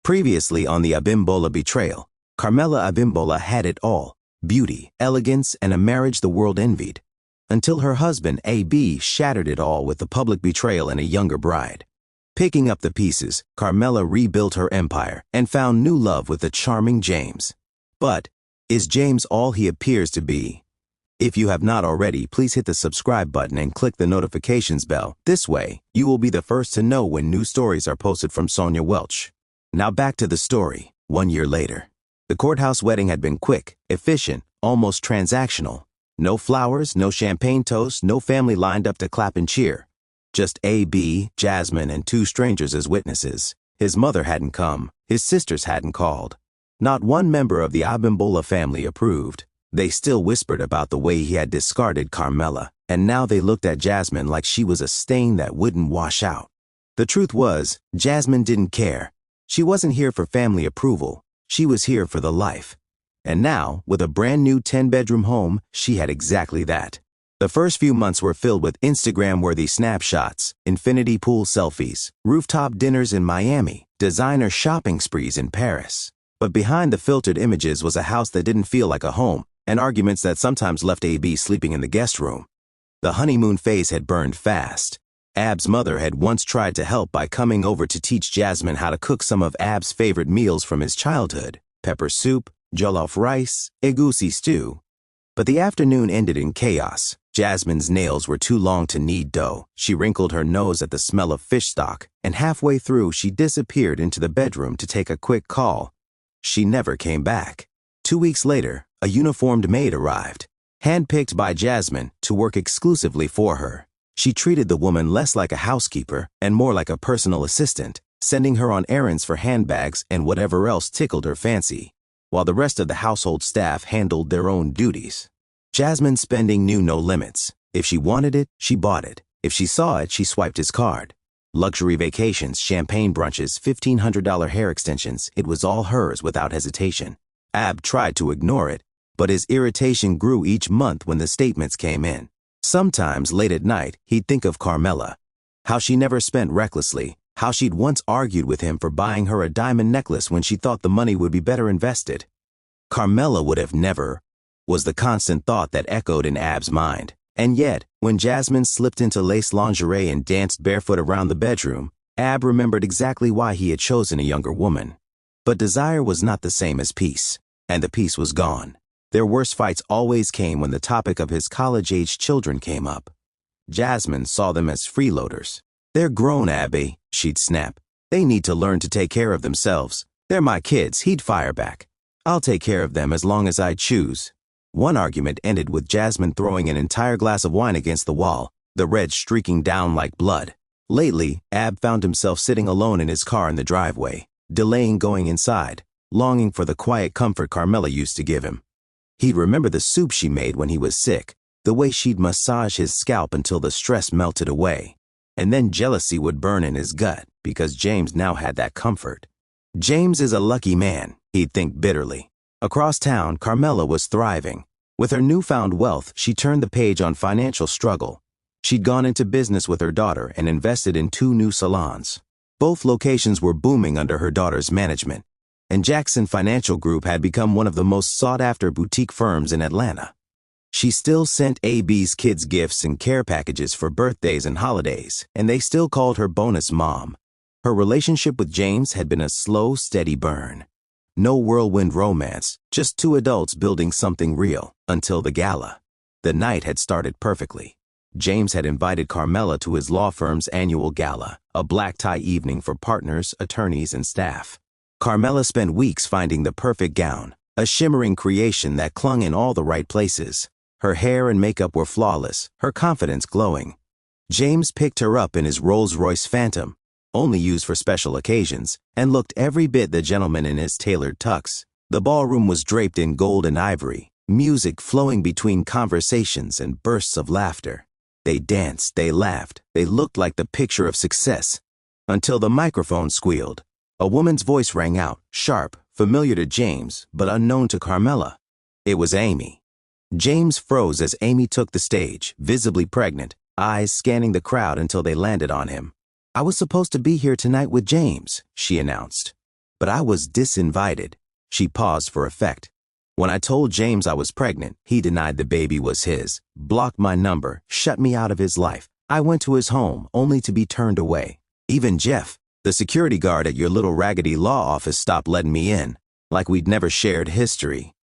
Previously on the Abimbola Betrayal, Carmela Abimbola had it all: beauty, elegance, and a marriage the world envied. Until her husband, A.B., shattered it all with the public betrayal and a younger bride. Picking up the pieces, Carmela rebuilt her empire and found new love with the charming James. But is James all he appears to be? If you have not already, please hit the subscribe button and click the notifications bell. This way, you will be the first to know when new stories are posted from Sonia Welch. Now back to the story. 1 year later. The courthouse wedding had been quick, efficient, almost transactional. No flowers, no champagne toast, no family lined up to clap and cheer. Just A.B., Jasmine, and 2 strangers as witnesses. His mother hadn't come. His sisters hadn't called. Not one member of the Abimbola family approved. They still whispered about the way he had discarded Carmela, and now they looked at Jasmine like she was a stain that wouldn't wash out. The truth was, Jasmine didn't care. She wasn't here for family approval. She was here for the life. And now, with a brand new 10-bedroom home, she had exactly that. The first few months were filled with Instagram-worthy snapshots, infinity pool selfies, rooftop dinners in Miami, designer shopping sprees in Paris. But behind the filtered images was a house that didn't feel like a home, and arguments that sometimes left A.B. sleeping in the guest room. The honeymoon phase had burned fast. Ab's mother had once tried to help by coming over to teach Jasmine how to cook some of Ab's favorite meals from his childhood: pepper soup, jollof rice, egusi stew. But the afternoon ended in chaos. Jasmine's nails were too long to knead dough. She wrinkled her nose at the smell of fish stock, and halfway through she disappeared into the bedroom to take a quick call. She never came back. 2 weeks later, a uniformed maid arrived, handpicked by Jasmine to work exclusively for her. She treated the woman less like a housekeeper and more like a personal assistant, sending her on errands for handbags and whatever else tickled her fancy, while the rest of the household staff handled their own duties. Jasmine's spending knew no limits. If she wanted it, she bought it. If she saw it, she swiped his card. Luxury vacations, champagne brunches, $1,500 hair extensions, it was all hers without hesitation. Ab tried to ignore it, but his irritation grew each month when the statements came in. Sometimes, late at night, he'd think of Carmela, how she never spent recklessly, how she'd once argued with him for buying her a diamond necklace when she thought the money would be better invested. Carmela would have never, was the constant thought that echoed in Ab's mind. And yet, when Jasmine slipped into lace lingerie and danced barefoot around the bedroom, Ab remembered exactly why he had chosen a younger woman. But desire was not the same as peace, and the peace was gone. Their worst fights always came when the topic of his college-age children came up. Jasmine saw them as freeloaders. "They're grown, Abby," she'd snap. "They need to learn to take care of themselves. They're my kids," he'd fire back. "I'll take care of them as long as I choose." One argument ended with Jasmine throwing an entire glass of wine against the wall, the red streaking down like blood. Lately, Ab found himself sitting alone in his car in the driveway, delaying going inside, longing for the quiet comfort Carmela used to give him. He'd remember the soup she made when he was sick, the way she'd massage his scalp until the stress melted away. And then jealousy would burn in his gut because James now had that comfort. James is a lucky man, he'd think bitterly. Across town, Carmela was thriving. With her newfound wealth, she turned the page on financial struggle. She'd gone into business with her daughter and invested in 2 new salons. Both locations were booming under her daughter's management, and Jackson Financial Group had become one of the most sought-after boutique firms in Atlanta. She still sent A.B.'s kids gifts and care packages for birthdays and holidays, and they still called her bonus mom. Her relationship with James had been a slow, steady burn. No whirlwind romance, just 2 adults building something real, until the gala. The night had started perfectly. James had invited Carmela to his law firm's annual gala, a black tie evening for partners, attorneys, and staff. Carmela spent weeks finding the perfect gown, a shimmering creation that clung in all the right places. Her hair and makeup were flawless, her confidence glowing. James picked her up in his Rolls-Royce Phantom, only used for special occasions, and looked every bit the gentleman in his tailored tux. The ballroom was draped in gold and ivory, music flowing between conversations and bursts of laughter. They danced, they laughed, they looked like the picture of success, until the microphone squealed. A woman's voice rang out, sharp, familiar to James, but unknown to Carmela. It was Amy. James froze as Amy took the stage, visibly pregnant, eyes scanning the crowd until they landed on him. "I was supposed to be here tonight with James," she announced. but I was disinvited." She paused for effect. "When I told James I was pregnant, he denied the baby was his, blocked my number, shut me out of his life. I went to his home only to be turned away. Even Jeff, the security guard at your little raggedy law office, stopped letting me in, like we'd never shared history."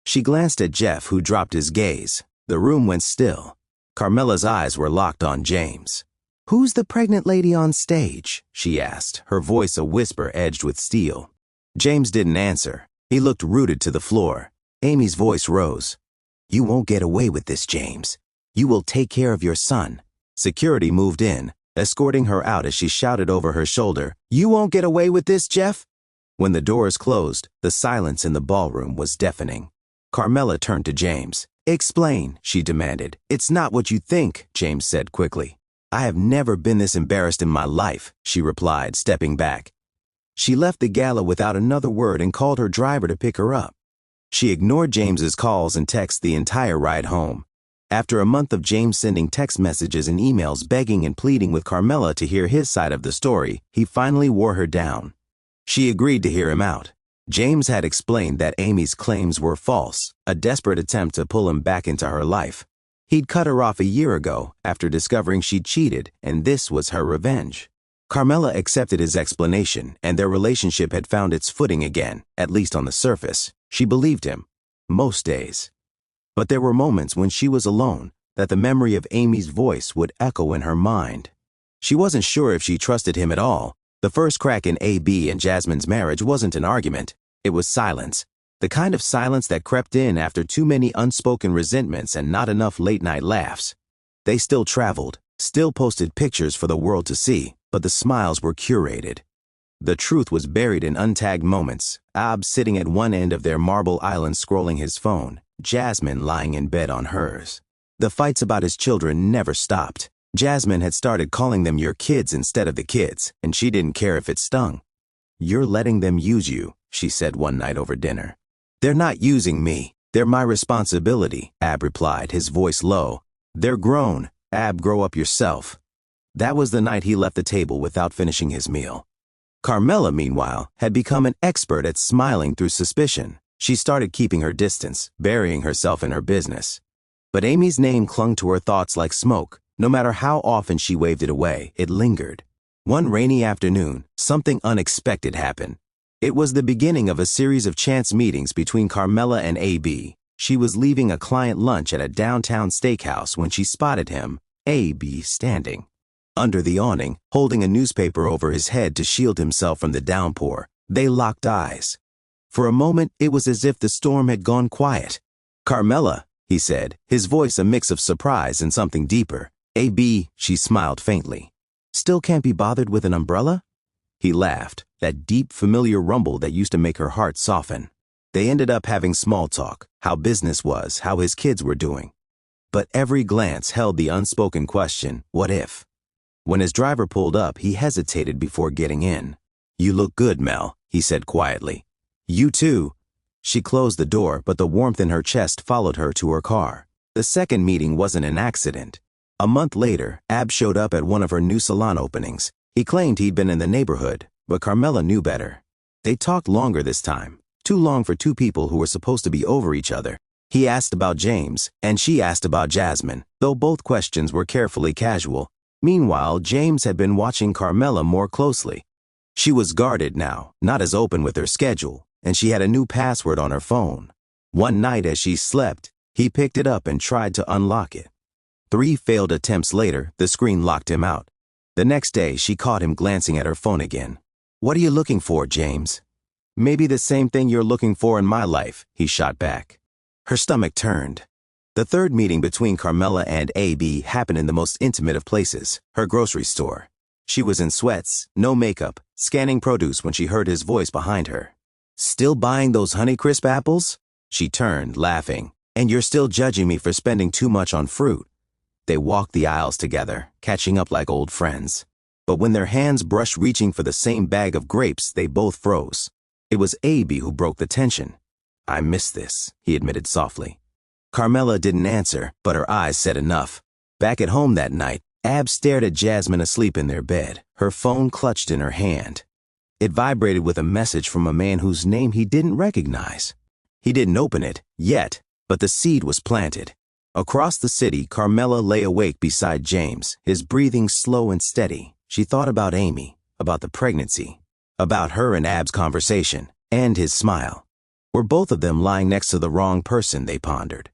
She glanced at Jeff, who dropped his gaze. The room went still. Carmela's eyes were locked on James. "Who's the pregnant lady on stage?" she asked, her voice a whisper edged with steel. James didn't answer. He looked rooted to the floor. Amy's voice rose. "You won't get away with this, James. You will take care of your son." Security moved in, escorting her out as she shouted over her shoulder, "You won't get away with this, Jeff?" When the doors closed, the silence in the ballroom was deafening. Carmela turned to James. "Explain," she demanded. "It's not what you think," James said quickly. "I have never been this embarrassed in my life," she replied, stepping back. She left the gala without another word and called her driver to pick her up. She ignored James's calls and texts the entire ride home. After a month of James sending text messages and emails begging and pleading with Carmela to hear his side of the story, he finally wore her down. She agreed to hear him out. James had explained that Amy's claims were false, a desperate attempt to pull him back into her life. He'd cut her off a year ago after discovering she'd cheated, and this was her revenge. Carmela accepted his explanation, and their relationship had found its footing again, at least on the surface. She believed him, most days. But there were moments when she was alone that the memory of Amy's voice would echo in her mind. She wasn't sure if she trusted him at all. The first crack in A.B. and Jasmine's marriage wasn't an argument. It was silence. The kind of silence that crept in after too many unspoken resentments and not enough late-night laughs. They still traveled, still posted pictures for the world to see, but the smiles were curated. The truth was buried in untagged moments. Ab sitting at one end of their marble island scrolling his phone, Jasmine lying in bed on hers. The fights about his children never stopped. Jasmine had started calling them your kids instead of the kids, and she didn't care if it stung. "You're letting them use you," she said one night over dinner. "They're not using me. They're my responsibility," Ab replied, his voice low. "They're grown. Ab, grow up yourself." That was the night he left the table without finishing his meal. Carmela, meanwhile, had become an expert at smiling through suspicion. She started keeping her distance, burying herself in her business. But Amy's name clung to her thoughts like smoke. No matter how often she waved it away, it lingered. One rainy afternoon, something unexpected happened. It was the beginning of a series of chance meetings between Carmela and A.B. She was leaving a client lunch at a downtown steakhouse when she spotted him, A.B., standing under the awning, holding a newspaper over his head to shield himself from the downpour. They locked eyes. For a moment, it was as if the storm had gone quiet. "Carmela," he said, his voice a mix of surprise and something deeper. "A.B.," she smiled faintly. "Still can't be bothered with an umbrella?" He laughed, that deep, familiar rumble that used to make her heart soften. They ended up having small talk, how business was, how his kids were doing. But every glance held the unspoken question, what if? When his driver pulled up, he hesitated before getting in. "You look good, Mel," he said quietly. "You too." She closed the door, but the warmth in her chest followed her to her car. The second meeting wasn't an accident. A month later, Ab showed up at one of her new salon openings. He claimed he'd been in the neighborhood, but Carmela knew better. They talked longer this time, too long for two people who were supposed to be over each other. He asked about James, and she asked about Jasmine, though both questions were carefully casual. Meanwhile, James had been watching Carmela more closely. She was guarded now, not as open with her schedule, and she had a new password on her phone. One night as she slept, he picked it up and tried to unlock it. 3 failed attempts later, the screen locked him out. The next day, she caught him glancing at her phone again. "What are you looking for, James?" "Maybe the same thing you're looking for in my life," he shot back. Her stomach turned. The third meeting between Carmela and A.B. happened in the most intimate of places, her grocery store. She was in sweats, no makeup, scanning produce when she heard his voice behind her. "Still buying those Honeycrisp apples?" She turned, laughing. "And you're still judging me for spending too much on fruit." They walked the aisles together, catching up like old friends. But when their hands brushed reaching for the same bag of grapes, they both froze. It was A.B. who broke the tension. "I miss this," he admitted softly. Carmela didn't answer, but her eyes said enough. Back at home that night, Ab stared at Jasmine asleep in their bed, her phone clutched in her hand. It vibrated with a message from a man whose name he didn't recognize. He didn't open it, yet, but the seed was planted. Across the city, Carmela lay awake beside James, his breathing slow and steady. She thought about Amy, about the pregnancy, about her and Ab's conversation, and his smile. Were both of them lying next to the wrong person, they pondered.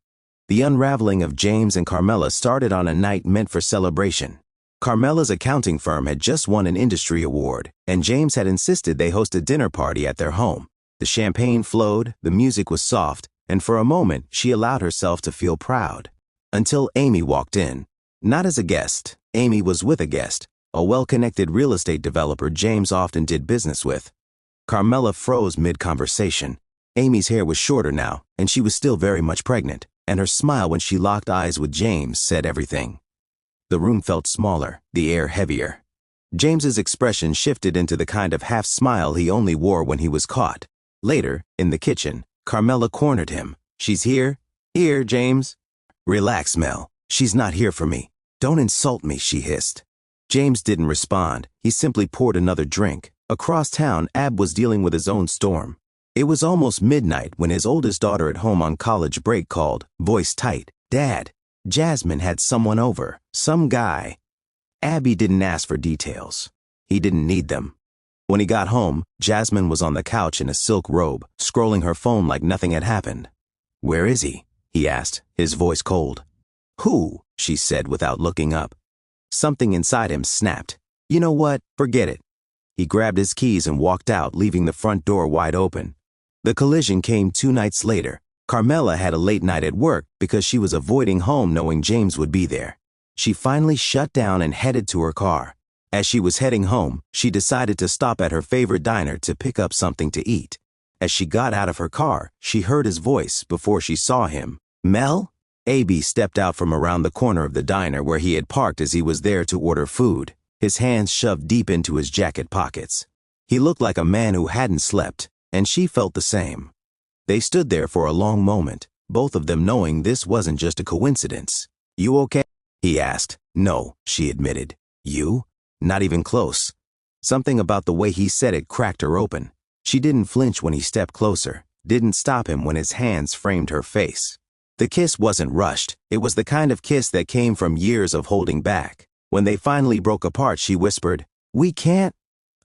The unraveling of James and Carmela started on a night meant for celebration. Carmela's accounting firm had just won an industry award, and James had insisted they host a dinner party at their home. The champagne flowed, the music was soft, and for a moment she allowed herself to feel proud. Until Amy walked in. Not as a guest. Amy was with a guest, a well-connected real estate developer James often did business with. Carmela froze mid-conversation. Amy's hair was shorter now, and she was still very much pregnant, and her smile when she locked eyes with James said everything. The room felt smaller, the air heavier. James's expression shifted into the kind of half-smile he only wore when he was caught. Later, in the kitchen, Carmela cornered him. "She's here? Here, James." "Relax, Mel. She's not here for me. Don't insult me," she hissed. James didn't respond. He simply poured another drink. Across town, Ab was dealing with his own storm. It was almost midnight when his oldest daughter at home on college break called, voice tight, "Dad, Jasmine had someone over. Some guy." Abby didn't ask for details. He didn't need them. When he got home, Jasmine was on the couch in a silk robe, scrolling her phone like nothing had happened. "Where is he?" he asked, his voice cold. "Who?" she said without looking up. Something inside him snapped. "You know what? Forget it." He grabbed his keys and walked out, leaving the front door wide open. The collision came 2 nights later. Carmela had a late night at work because she was avoiding home knowing James would be there. She finally shut down and headed to her car. As she was heading home, she decided to stop at her favorite diner to pick up something to eat. As she got out of her car, she heard his voice before she saw him. "Mel?" A.B. stepped out from around the corner of the diner where he had parked as he was there to order food, his hands shoved deep into his jacket pockets. He looked like a man who hadn't slept, and she felt the same. They stood there for a long moment, both of them knowing this wasn't just a coincidence. "You okay?" he asked. "No," she admitted. "You?" "Not even close." Something about the way he said it cracked her open. She didn't flinch when he stepped closer, didn't stop him when his hands framed her face. The kiss wasn't rushed. It was the kind of kiss that came from years of holding back. When they finally broke apart, she whispered, "We can't."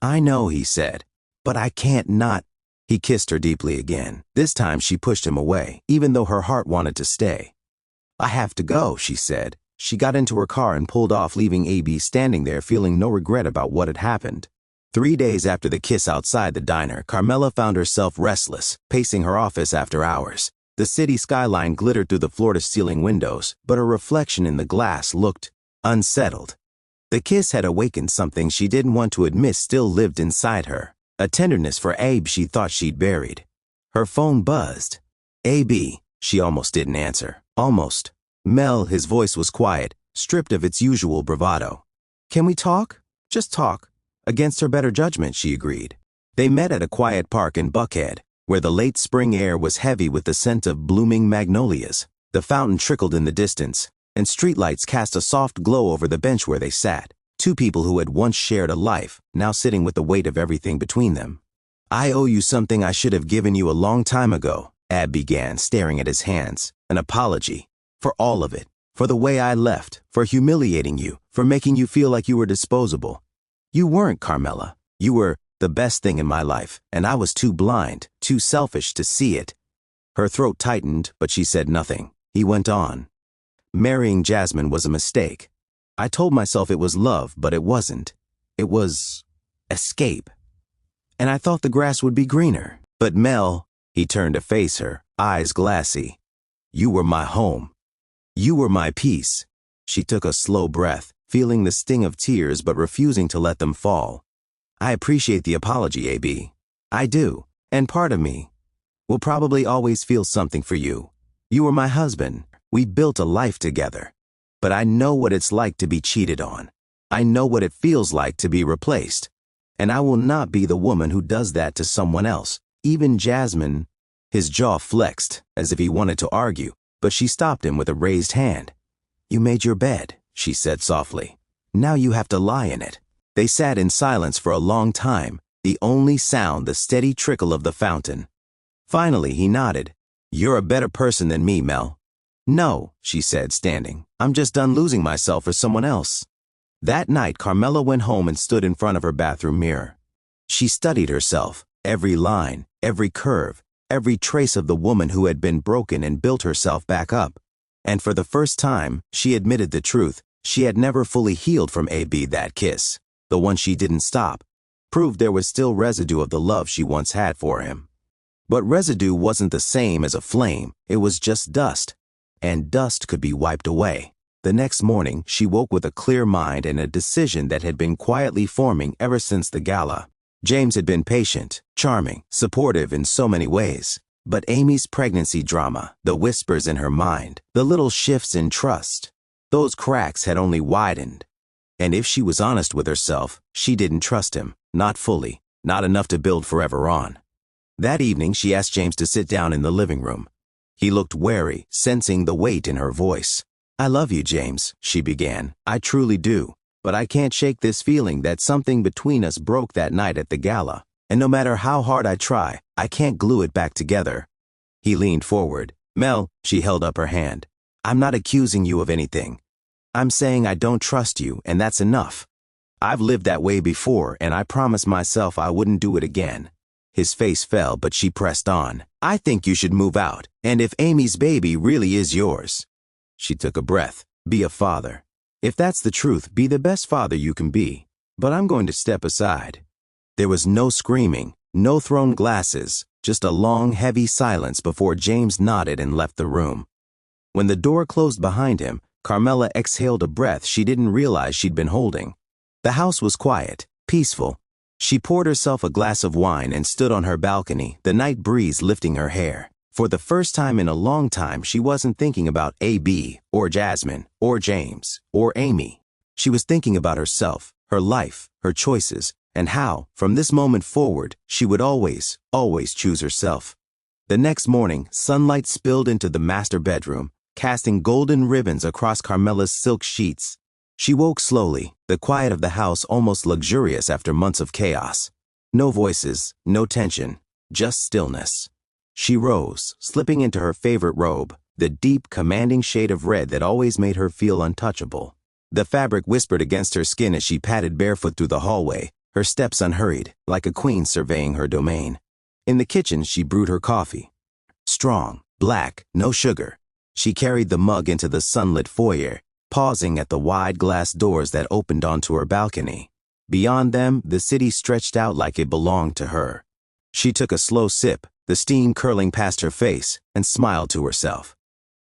"I know," he said, "but I can't not." He kissed her deeply again. This time she pushed him away, even though her heart wanted to stay. "I have to go," she said. She got into her car and pulled off, leaving A.B. standing there feeling no regret about what had happened. 3 days after the kiss outside the diner, Carmela found herself restless, pacing her office after hours. The city skyline glittered through the floor-to-ceiling windows, but her reflection in the glass looked unsettled. The kiss had awakened something she didn't want to admit still lived inside her, a tenderness for Abe she thought she'd buried. Her phone buzzed. "A.B." She almost didn't answer. Almost. "Mel," his voice was quiet, stripped of its usual bravado. "Can we talk? Just talk." Against her better judgment, she agreed. They met at a quiet park in Buckhead, where the late spring air was heavy with the scent of blooming magnolias. The fountain trickled in the distance, and streetlights cast a soft glow over the bench where they sat. 2 people who had once shared a life, now sitting with the weight of everything between them. "I owe you something I should have given you a long time ago," Ab began, staring at his hands. "An apology. For all of it. For the way I left. For humiliating you. For making you feel like you were disposable. You weren't, Carmela. You were the best thing in my life, and I was too blind, too selfish to see it." Her throat tightened, but she said nothing. He went on. "Marrying Jasmine was a mistake. I told myself it was love, but it wasn't. It was escape. And I thought the grass would be greener. But Mel," he turned to face her, eyes glassy, "you were my home. You were my peace." She took a slow breath, feeling the sting of tears but refusing to let them fall. "I appreciate the apology, A.B. I do, and part of me will probably always feel something for you. You were my husband. We built a life together. But I know what it's like to be cheated on. I know what it feels like to be replaced. And I will not be the woman who does that to someone else, even Jasmine." His jaw flexed, as if he wanted to argue, but she stopped him with a raised hand. "You made your bed," she said softly. "Now you have to lie in it." They sat in silence for a long time, The only sound, the steady trickle of the fountain. Finally, he nodded. "You're a better person than me, Mel." "No," she said, standing. "I'm just done losing myself for someone else." That night, Carmela went home and stood in front of her bathroom mirror. She studied herself, every line, every curve, every trace of the woman who had been broken, and built herself back up. And for the first time, she admitted the truth. She had never fully healed from AB. That kiss, the one she didn't stop, proved there was still residue of the love she once had for him. But residue wasn't the same as a flame, it was just dust. And dust could be wiped away. The next morning, she woke with a clear mind and a decision that had been quietly forming ever since the gala. James had been patient, charming, supportive in so many ways. But Amy's pregnancy drama, the whispers in her mind, the little shifts in trust, those cracks had only widened. And if she was honest with herself, she didn't trust him, not fully, not enough to build forever on. That evening, she asked James to sit down in the living room. He looked wary, sensing the weight in her voice. "I love you, James," she began. "I truly do. But I can't shake this feeling that something between us broke that night at the gala. And no matter how hard I try, I can't glue it back together." He leaned forward. "Mel," she held up her hand. "I'm not accusing you of anything. I'm saying I don't trust you, and that's enough. I've lived that way before, and I promised myself I wouldn't do it again." His face fell, but she pressed on. "I think you should move out, and if Amy's baby really is yours." She took a breath. "Be a father. If that's the truth, be the best father you can be. But I'm going to step aside." There was no screaming, no thrown glasses, just a long, heavy silence before James nodded and left the room. When the door closed behind him, Carmela exhaled a breath she didn't realize she'd been holding. The house was quiet, peaceful. She poured herself a glass of wine and stood on her balcony, the night breeze lifting her hair. For the first time in a long time, she wasn't thinking about AB, or Jasmine, or James, or Amy. She was thinking about herself, her life, her choices, and how, from this moment forward, she would always, always choose herself. The next morning, sunlight spilled into the master bedroom, casting golden ribbons across Carmela's silk sheets. She woke slowly, the quiet of the house almost luxurious after months of chaos. No voices, no tension, just stillness. She rose, slipping into her favorite robe, the deep, commanding shade of red that always made her feel untouchable. The fabric whispered against her skin as she padded barefoot through the hallway, her steps unhurried, like a queen surveying her domain. In the kitchen, she brewed her coffee. Strong, black, no sugar. She carried the mug into the sunlit foyer, pausing at the wide glass doors that opened onto her balcony. Beyond them, the city stretched out like it belonged to her. She took a slow sip, the steam curling past her face, and smiled to herself.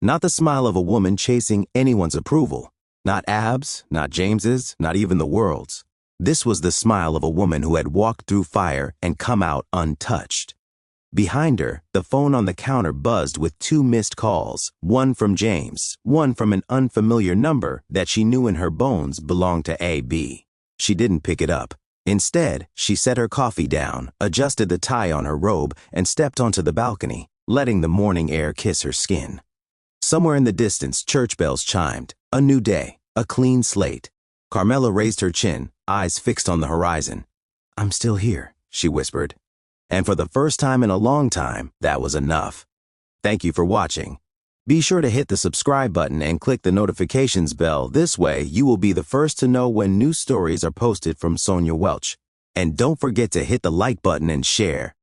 Not the smile of a woman chasing anyone's approval. Not Ab's, not James's, not even the world's. This was the smile of a woman who had walked through fire and come out untouched. Behind her, the phone on the counter buzzed with 2 missed calls, one from James, one from an unfamiliar number that she knew in her bones belonged to AB. She didn't pick it up. Instead, she set her coffee down, adjusted the tie on her robe, and stepped onto the balcony, letting the morning air kiss her skin. Somewhere in the distance, church bells chimed. A new day, a clean slate. Carmela raised her chin, eyes fixed on the horizon. "I'm still here," she whispered. And for the first time in a long time, that was enough. Thank you for watching. Be sure to hit the subscribe button and click the notifications bell. This way, you will be the first to know when new stories are posted from Sonia Welch. And don't forget to hit the like button and share.